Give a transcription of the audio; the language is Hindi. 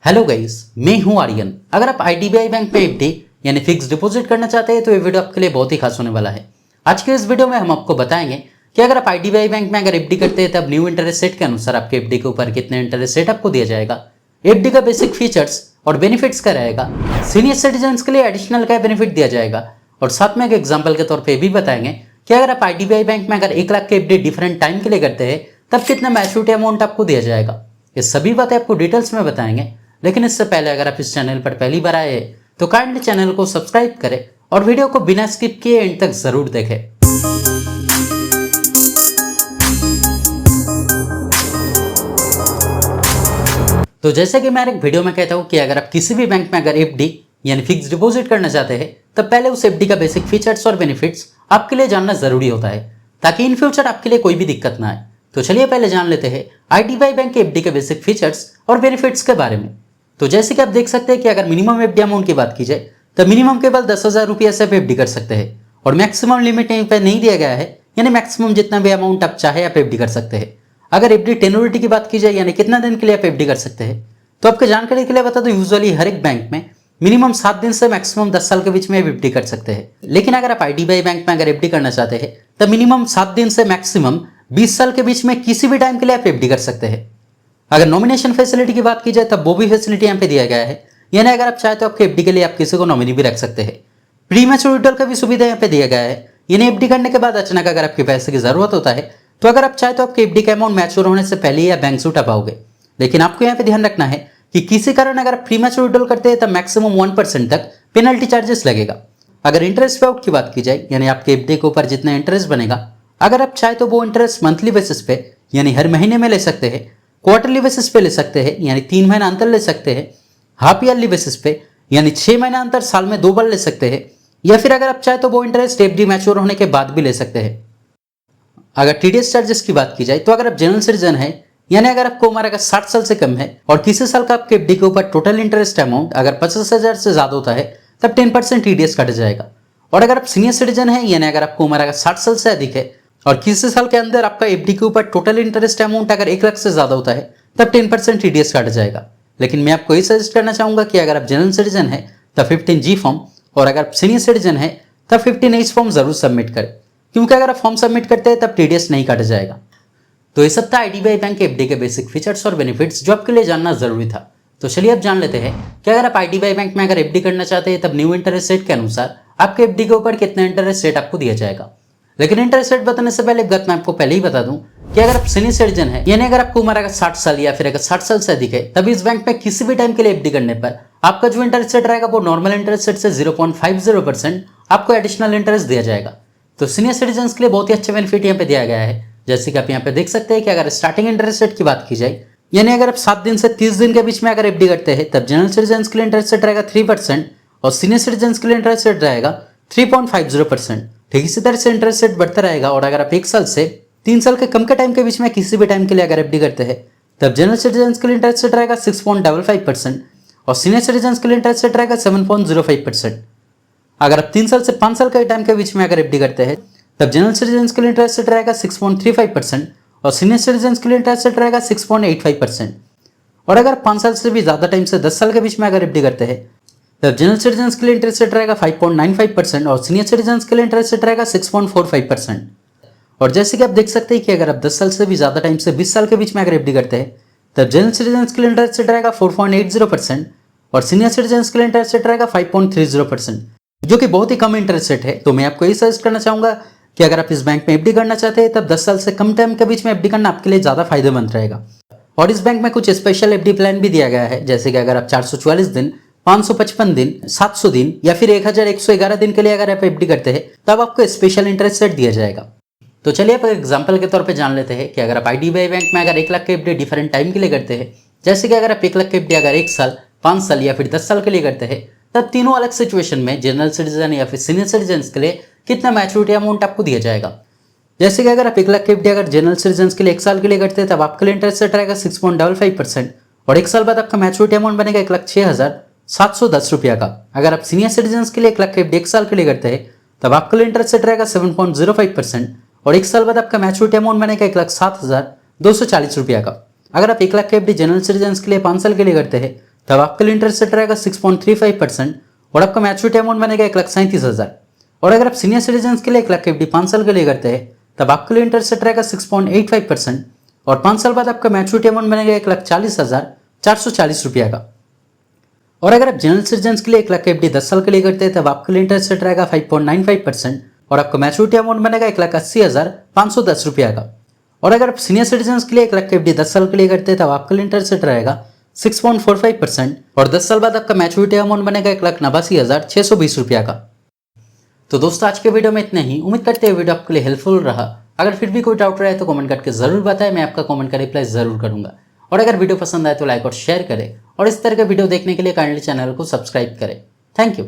हेलो गाइस, मैं हूं आर्यन। अगर आप आईडीबीआई बैंक में एफडी यानी फिक्स डिपॉजिट करना चाहते हैं तो ये वीडियो आपके लिए बहुत ही खास होने वाला है। आज के इस वीडियो में हम आपको बताएंगे कि अगर आप आईडीबीआई बैंक में अगर एफडी करते हैं तब न्यू इंटरेस्ट रेट के अनुसार आपके एफडी के ऊपर कितने इंटरेस्ट रेट आपको दिया जाएगा, एफडी का बेसिक फीचर्स और बेनिफिट्स क्या रहेगा, सीनियर सिटीजन के लिए एडिशनल क्या बेनिफिट दिया जाएगा और साथ में एक एग्जाम्पल के तौर पर भी बताएंगे कि अगर आप आईडीबीआई बैंक में अगर 1 लाख के एफडी डिफरेंट टाइम के लिए करते हैं तब कितना मैच्योरिटी अमाउंट आपको दिया जाएगा। ये सभी बातें आपको डिटेल्स में बताएंगे, लेकिन इससे पहले अगर आप इस चैनल पर पहली बार आए हैं तो काइंडली चैनल को सब्सक्राइब करें और वीडियो को बिना स्किप किए एंड तक जरूर देखें। तो जैसे कि मैं एक वीडियो में कहता हूं कि अगर आप किसी भी बैंक में अगर एफडी यानी फिक्स डिपॉजिट करना चाहते हैं तब पहले उस एफडी का बेसिक फीचर्स और बेनिफिट्स आपके लिए जानना जरूरी होता है ताकि इन फ्यूचर आपके लिए कोई भी दिक्कत ना आए। तो चलिए पहले जान लेते हैं आईडीबीआई बैंक के एफडी के बेसिक फीचर्स और बेनिफिट्स के बारे में। तो जैसे कि आप देख सकते हैं कि अगर मिनिमम एफडी अमाउंट की बात की जाए तो मिनिमम केवल 10,000 रुपये से आप एफडी कर सकते हैं और मैक्सिमम लिमिट यहीं पर नहीं दिया गया है, यानी मैक्सिमम जितना भी अमाउंट आप चाहे आप एफडी कर सकते हैं। अगर एफडी टेन्योरिटी की बात की जाए यानी कितना दिन के लिए आप एफडी कर सकते हैं, तो आपके जानकारी के लिए बता दो यूजुअली हर एक बैंक में मिनिमम 7 दिन से मैक्सिमम 10 साल के बीच में एफडी कर सकते हैं। लेकिन अगर आप आईडीबीआई बैंक में अगर एफडी करना चाहते हैं तो मिनिमम 7 दिन से मैक्सिमम 20 साल के बीच में किसी भी टाइम के लिए आप एफडी कर सकते हैं। अगर नॉमिनेशन फैसिलिटी की बात की जाए तब वो भी फैसिलिटी यहाँ पे दिया गया है, यानी अगर आप चाहे तो आपके एफडी के लिए आप किसी को नॉमिनी भी रख सकते हैं। प्री मैच्योर विड्रॉल का भी सुविधा यहाँ पे दिया गया है, यानी एफडी करने के बाद अचानक अगर आपके पैसे की जरूरत होता है तो अगर आप चाहे तो आपके एफडी का अमाउंट मैच्योर होने से पहले या बैंक से उठा पाओगे। लेकिन आपको यहाँ पे ध्यान रखना है कि किसी कारण अगर आप प्री मैच्योर विड्रॉल करते हैं तब मैक्सिमम 1% तक पेनल्टी चार्जेस लगेगा। अगर इंटरेस्ट पे आउट की बात की जाए यानी आपके एफडी के ऊपर जितना इंटरेस्ट बनेगा, अगर आप चाहे तो वो इंटरेस्ट मंथली बेसिस पे यानी हर महीने में ले सकते हैं, क्वार्टरली बेसिस पे ले सकते हैं यानी 3 महीना अंतर ले सकते हैं, हाफ ईयरली बेसिस पे यानी 6 महीना अंतर साल में 2 बार ले सकते हैं, या फिर अगर आप चाहे तो वो इंटरेस्ट एफडी मैच्योर होने के बाद भी ले सकते हैं। अगर टीडीएस चार्जेस की बात की जाए तो अगर आप जनरल सिटीजन है यानी अगर आपको उम्र अगर 60 साल से कम है और किसी साल का आपके एफडी के ऊपर टोटल इंटरेस्ट अमाउंट अगर 50,000 से ज्यादा होता है तब 10% टीडीएस काटा जाएगा। और अगर आप सीनियर सिटीजन है यानी अगर आपको उम्र अगर 60 साल से अधिक है और किसी साल के अंदर आपका एफडी के ऊपर टोटल इंटरेस्ट अमाउंट अगर 1 लाख से ज्यादा होता है तब 10% टीडीएस काटा जाएगा। लेकिन मैं आपको ये सजेस्ट करना चाहूंगा कि अगर आप जनरल सिटीजन है तब 15G फॉर्म और अगर आप सीनियर सिटीजन है तब 15H फॉर्म जरूर सबमिट करें, क्योंकि अगर आप फॉर्म सबमिट करते हैं तब टीडीएस नहीं काटा जाएगा। तो ये सब था आईडीबीआई बैंक के एफडी के बेसिक फीचर्स और बेनिफिट्स जो आपके लिए जानना जरूरी था। तो चलिए अब जान लेते हैं कि अगर आप आईडीबीआई बैंक में अगर एफडी करना चाहते हैं तब न्यू इंटरेस्ट रेट के अनुसार आपके एफडी के ऊपर कितना इंटरेस्ट रेट आपको दिया जाएगा। लेकिन इंटरेस्ट रेट बताने से पहले एक बात मैं आपको पहले ही बता दूं कि अगर आप सीनियर सिटीजन है यानी अगर आपको उम्र अगर 60 साल या फिर अगर 60 साल से अधिक है तब इस बैंक में किसी भी टाइम के लिए एफडी करने पर आपका जो इंटरेस्ट रेट रहेगा वो नॉर्मल इंटरेस्ट रेट से 0.50% आपको एडिशनल इंटरेस्ट दिया जाएगा। तो सीनियर सिटीजन के लिए बहुत ही अच्छा बेनिफिट यहाँ पे दिया गया है। जैसे कि आप यहाँ पे देख सकते हैं कि अगर स्टार्टिंग इंटरेस्ट रेट की बात की जाए यानी अगर आप 7 दिन से 30 दिन के बीच में अगर एफडी करते हैं तब जनरल सिटीजन के लिए इंटरेस्ट रेट रहेगा 3% और सीनियर सिटीजन के लिए इंटरेस्ट रेट रहेगा 3.50%। ठीक इसी तरह से इंटरेस्ट रेट बढ़ता रहेगा। और अगर आप 1 साल से 3 साल के कम के टाइम के बीच में किसी भी टाइम के लिए अगर एफडी करते हैं तब जनरल सिटीजन के लिए इंटरेस्ट रेट रहेगा 6.55% और सीनियर सिटीजन के लिए इंटरेस्ट रेट रहेगा 7.05%। अगर आप 3 साल से 5 साल के टाइम के बीच में अगर एफडी करते हैं तब जनरल सिटीजन के लिए इंटरेस्ट रेट रहेगा 6.35% और सीनियर सिटीजन के लिए इंटरेस्ट रेट रहेगा 6.85%। और अगर 5 साल से भी ज्यादा टाइम से 10 साल के बीच में अगर एफडी करते हैं तब जनरल सिटीजन के लिए इंटरेस्ट रेट रहेगा 5.95% और सीनियर सिटीजन के लिए इंटरेस्ट रेट रहेगा 6.45%। और जैसे कि आप देख सकते हैं कि अगर आप 10 साल से भी ज्यादा टाइम से 20 साल के बीच में अगर एफडी करते हैं तब जनरल सिटीजन के लिए इंटरेस्ट रेट रहेगा 4.80% और सीनियर सिटीजन के लिए इंटरेस्ट रेट रहेगा 5.30%, जो कि बहुत ही कम इंटरेस्ट रेट है। तो मैं आपको ये सजेस्ट करना चाहूंगा कि अगर आप इस बैंक में एफडी करना चाहते हैं तब 10 साल से कम टाइम के बीच में एफडी करना आपके लिए ज्यादा फायदेमंद रहेगा। और इस बैंक में कुछ स्पेशल एफडी प्लान भी दिया गया है, जैसे कि अगर आप 444 दिन, 555 दिन, 700 दिन या फिर 1111 दिन के लिए अगर आप एफडी करते हैं तब आपको स्पेशल इंटरेस्ट रेट दिया जाएगा। तो चलिए आप एग्जाम्पल के तौर पर जान लेते हैं कि अगर आप आईडीबीआई बैंक में अगर 1 लाख के एफडी डिफरेंट टाइम के लिए करते हैं, जैसे कि अगर आप 1 लाख के एफडी अगर 1 साल, 5 साल या फिर 10 साल के लिए करते हैं तब तीनों अलग सिचुएशन में जनरल सिटीजन या फिर सीनियर सिटीजन के लिए कितना मैच्योरिटी अमाउंट आपको दिया जाएगा। जैसे कि अगर आप 1 लाख की एफडी अगर जनरल सिटीजन के लिए 1 साल के लिए करते हैं तब आपके लिए इंटरेस्ट रेट रहेगा 6.55% और 1 साल बाद आपका मैच्योरिटी अमाउंट बनेगा 1,06,710 रुपया का। अगर आप सीनियर सिटीजन के लिए 1 लाख की एफडी 1 साल के लिए करते हैं तब आपके लिए इंटरेस्ट रेट रहेगा 7.05% और 1 साल बाद आपका मैच्योरिटी अमाउंट बनेगा 1,07,240 रुपया का। अगर आप 1 लाख की एफडी जनरल सिटीजन के लिए 5 साल के लिए करते हैं तब आपके लिए इंटरेस्ट रेट रहेगा 6.35% और आपका मैच्योरिटी अमाउंट बनेगा 1,37,000। और अगर आप सीनियर सिटीजन के लिए 1 लाख एफडी 5 साल के लिए करते हैं तब आपके लिए इंटरेस्ट रेट रहेगा 6.85% और 5 साल बाद आपका मैच्योरिटी अमाउंट बनेगा 1,40,440 रुपया का। और अगर आप जनरल सिटीजन के लिए 1 लाख एफडी 10 साल के लिए करते हैं तब आपके लिए इंटरेस्ट रेट रहेगा 5.95% और आपका मैच्योरिटी अमाउंट बनेगा 1,80,510 रुपया का। और अगर आप सीनियर सिटीजन के लिए 1 लाख एफडी 10 साल के लिए करते हैं तब आपके लिए इंटरेस्ट रेट रहेगा 6.45% और 10 साल बाद आपका मैच्योरिटी अमाउंट बनेगा 1,89,620 रुपया का। तो दोस्तों आज के वीडियो में इतना ही। उम्मीद करते हैं वीडियो आपके लिए हेल्पफुल रहा। अगर फिर भी कोई डाउट रहे तो कमेंट करके जरूर बताएं, मैं आपका कमेंट का रिप्लाई जरूर करूंगा। और अगर वीडियो पसंद आए तो लाइक और शेयर करें और इस तरह के वीडियो देखने के लिए काइंडली चैनल को सब्सक्राइब करें। Thank you.